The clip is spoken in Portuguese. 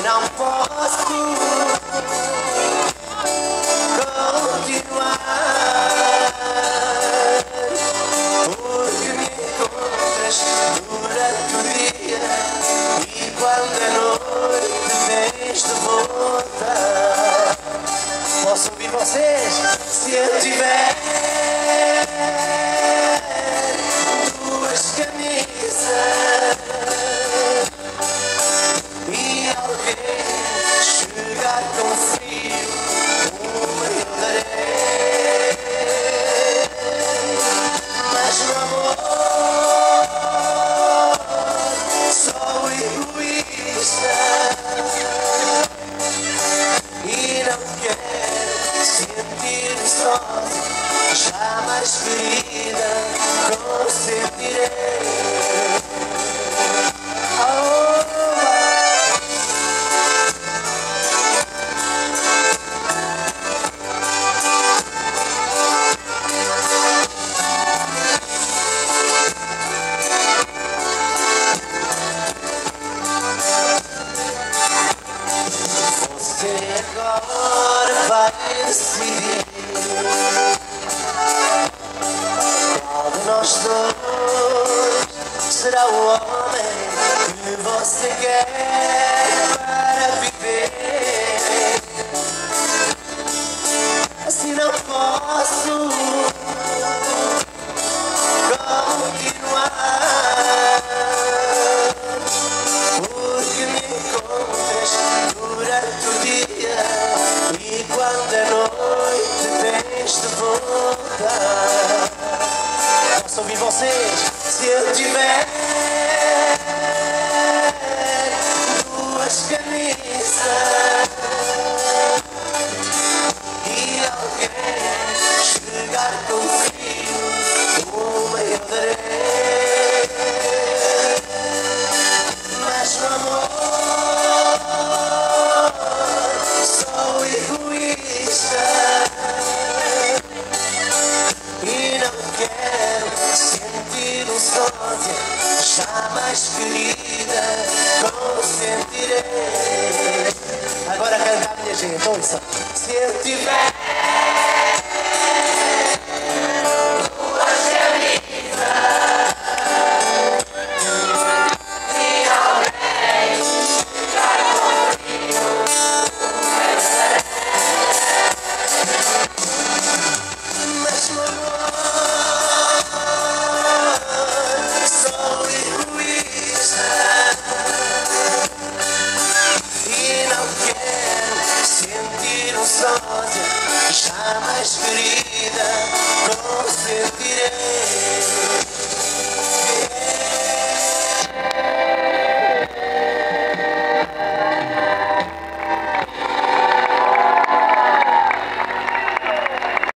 não posso continuar, porque me encontras durante o dia e quando é noite tens de voltar. Posso ouvir vocês? Se eu tiver duas camisas e alguém chegar com frio, uma eu darei. Mas no amor sou egoísta e não quero sentir-me sozinho. Jamais, querida, consentirei. Você agora vai decidir qual de nós dois será o homem que você quer para viver. Assim não posso continuar, porque me encontras durante o dia e quando é noite tens de voltar. Posso ouvir vocês? Se eu tiver duas camisas e alguém chegar com frio, uma eu darei. Mas no amor sou egoísta e não quero sentir-me sozinho. Jamais, querida, consentirei. Agora cantar, minha gente, ouça. Se eu tiver